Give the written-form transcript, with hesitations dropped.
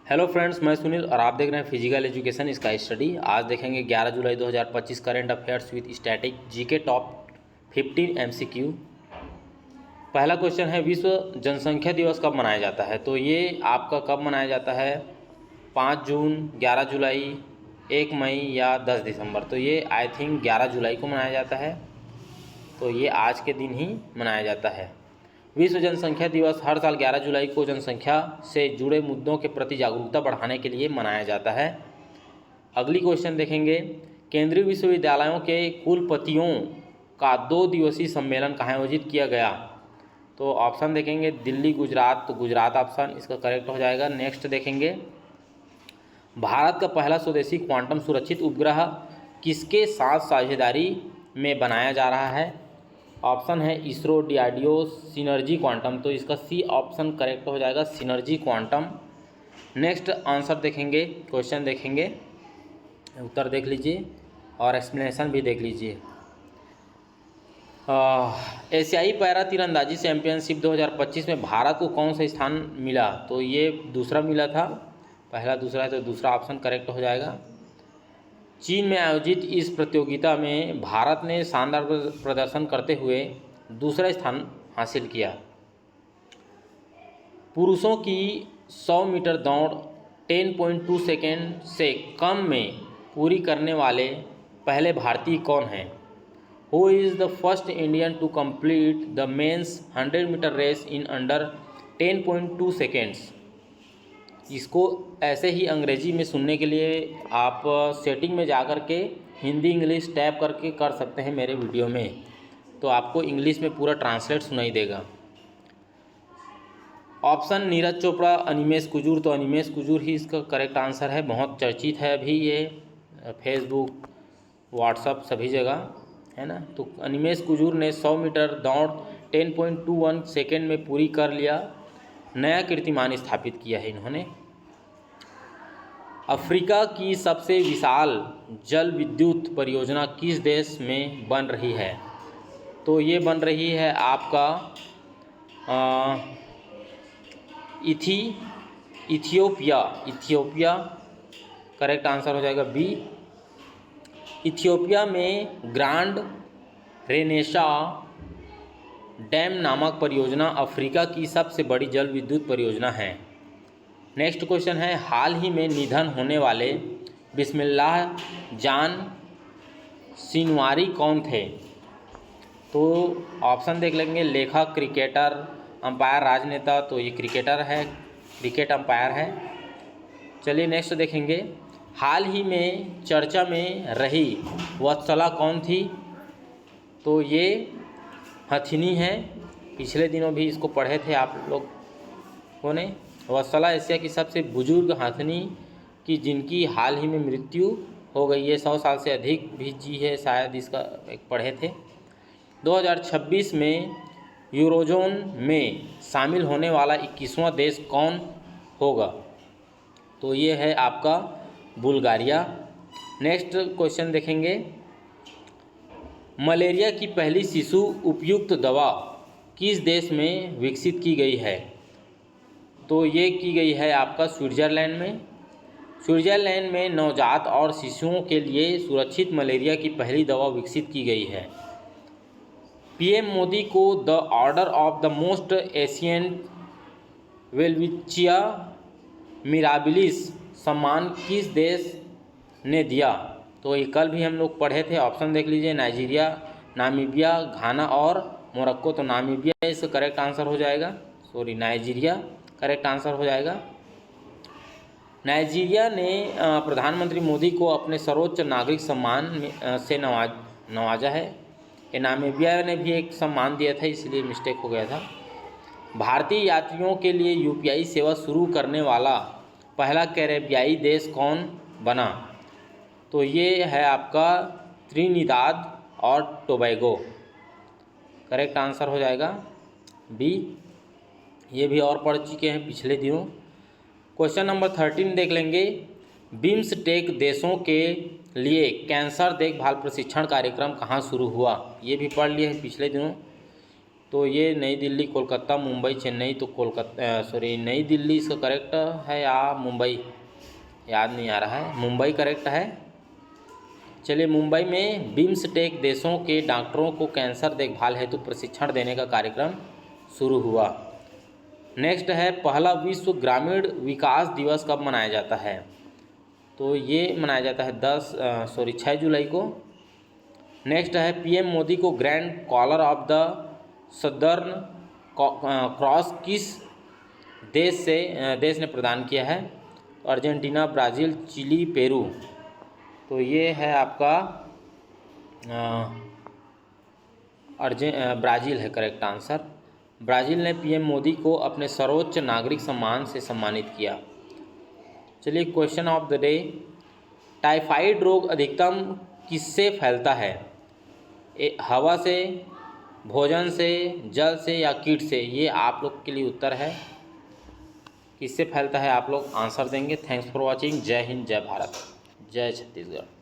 Hello friends, मैं सुनील और आप देख रहे हैं फिजिकल एजुकेशन स्काई स्टडी। आज देखेंगे 11 जुलाई 2025 current affairs with static GK top 15 MCQ. पहला क्वेश्चन है, विश्व जनसंख्या दिवस कब मनाया जाता है? तो ये आपका कब मनाया जाता है? 5 जून, 11 जुलाई, 1 मई या 10 दिसंबर? तो ये आई थिंक 11 जुलाई को मनाया जाता है। तो ये आज के दिन ही मनाया जाता है। विश्व जनसंख्या दिवस हर साल 11 जुलाई को जनसंख्या से जुड़े मुद्दों के प्रति जागरूकता बढ़ाने के लिए मनाया जाता है। अगली क्वेश्चन देखेंगे, केंद्रीय विश्वविद्यालयों के कुलपतियों का 2 दिवसीय सम्मेलन कहाँ आयोजित किया गया? तो ऑप्शन देखेंगे, दिल्ली, गुजरात। तो गुजरात ऑप्शन इसका करेक्ट हो जाएगा। नेक्स्ट देखेंगे, भारत का पहला स्वदेशी क्वांटम सुरक्षित उपग्रह किसके साथ साझेदारी में बनाया जा रहा है? ऑप्शन है इसरो, डीआरडीओ, सिनर्जी क्वांटम। तो इसका सी ऑप्शन करेक्ट हो जाएगा, सिनर्जी क्वांटम। नेक्स्ट आंसर देखेंगे, क्वेश्चन देखेंगे, उत्तर देख लीजिए और एक्सप्लेनेशन भी देख लीजिए। एशियाई पैरा तीरंदाजी चैंपियनशिप 2025 में भारत को कौन सा स्थान मिला? तो ये दूसरा मिला था, पहला दूसरा है तो दूसरा ऑप्शन करेक्ट हो जाएगा। चीन में आयोजित इस प्रतियोगिता में भारत ने शानदार प्रदर्शन करते हुए दूसरा स्थान हासिल किया। पुरुषों की 100 मीटर दौड़ 10.2 सेकेंड से कम में पूरी करने वाले पहले भारतीय कौन हैं? Who is the first Indian to complete the men's 100 metre race in under 10.2 seconds? इसको ऐसे ही अंग्रेजी में सुनने के लिए आप सेटिंग में जा कर के हिंदी इंग्लिश टैप करके कर सकते हैं मेरे वीडियो में, तो आपको इंग्लिश में पूरा ट्रांसलेट सुनाई देगा। ऑप्शन नीरज चोपड़ा, अनिमेश कुजूर। तो अनिमेश कुजूर ही इसका करेक्ट आंसर है। बहुत चर्चित है अभी ये, फेसबुक, व्हाट्सअप सभी जगह है ना। तो अनिमेश कुजूर ने 100 मीटर दौड़ 10.21 सेकेंड में पूरी कर लिया, नया कीर्तिमान स्थापित किया है इन्होंने। अफ्रीका की सबसे विशाल जल विद्युत परियोजना किस देश में बन रही है? तो ये बन रही है आपका इथियोपिया करेक्ट आंसर हो जाएगा बी। इथियोपिया में ग्रांड रेनेशा डैम नामक परियोजना अफ्रीका की सबसे बड़ी जल विद्युत परियोजना है। नेक्स्ट क्वेश्चन है, हाल ही में निधन होने वाले बिस्मिल्लाह जान सिनवारी कौन थे? तो ऑप्शन देख लेंगे, लेखक, क्रिकेटर, अंपायर, राजनेता। तो ये क्रिकेटर है, क्रिकेट अंपायर है। चलिए नेक्स्ट देखेंगे, हाल ही में चर्चा में रही वत्सला कौन थी? तो ये हथिनी है, पिछले दिनों भी इसको पढ़े थे आप लोगों ने। वत्सला एशिया की सबसे बुजुर्ग हथिनी की जिनकी हाल ही में मृत्यु हो गई है, 100 साल से अधिक भी जी है शायद, इसका एक पढ़े थे। 2026 में यूरोजोन में शामिल होने वाला 21वां देश कौन होगा? तो ये है आपका बुल्गारिया। नेक्स्ट क्वेश्चन देखेंगे, मलेरिया की पहली शिशु उपयुक्त दवा किस देश में विकसित की गई है? तो ये की गई है आपका स्विट्ज़रलैंड में। स्विट्ज़रलैंड में नवजात और शिशुओं के लिए सुरक्षित मलेरिया की पहली दवा विकसित की गई है। पीएम मोदी को the order of the most ancient Welwitschia mirabilis सम्मान किस देश ने दिया? तो ये कल भी हम लोग पढ़े थे, ऑप्शन देख लीजिए, नाइजीरिया, नामीबिया, घाना और मोरक्को। तो नामीबिया इसका करेक्ट आंसर हो जाएगा, सॉरी नाइजीरिया करेक्ट आंसर हो जाएगा। नाइजीरिया ने प्रधानमंत्री मोदी को अपने सर्वोच्च नागरिक सम्मान से नवाजा है। ये नामीबिया ने भी एक सम्मान दिया था, इसलिए मिस्टेक हो गया था। भारतीय यात्रियों के लिए यूपीआई सेवा शुरू करने वाला पहला कैरेबियाई देश कौन बना? तो ये है आपका त्रिनिदाद और टोबैगो, करेक्ट आंसर हो जाएगा बी। ये भी और पढ़ चुके हैं पिछले दिनों। क्वेश्चन नंबर 13 देख लेंगे, बिम्स्टेक देशों के लिए कैंसर देखभाल प्रशिक्षण कार्यक्रम कहाँ शुरू हुआ? ये भी पढ़ लिए हैं पिछले दिनों। तो ये नई दिल्ली, कोलकाता, मुंबई, चेन्नई, तो नई दिल्ली इसका करेक्ट है या मुंबई, याद नहीं आ रहा है, मुंबई करेक्ट है। चलिए, मुंबई में बिम्सटेक देशों के डॉक्टरों को कैंसर देखभाल हेतु प्रशिक्षण देने का कार्यक्रम शुरू हुआ। नेक्स्ट है, पहला विश्व ग्रामीण विकास दिवस कब मनाया जाता है? तो ये मनाया जाता है 6 जुलाई को। नेक्स्ट है, पीएम मोदी को Grand Collar of the Southern Cross किस देश ने प्रदान किया है? Argentina, Brazil, Chile, Peru. तो ये है आपका ब्राज़ील है करेक्ट आंसर। ब्राज़ील ने पीएम मोदी को अपने सर्वोच्च नागरिक सम्मान से सम्मानित किया। चलिए, question of the day, typhoid रोग अधिकतम किससे फैलता है? हवा से, भोजन से, जल से या कीट से? ये आप लोग के लिए उत्तर है, किससे फैलता है आप लोग आंसर देंगे। Thanks for watching. जय हिंद, जय भारत, जय छत्तीसगढ़।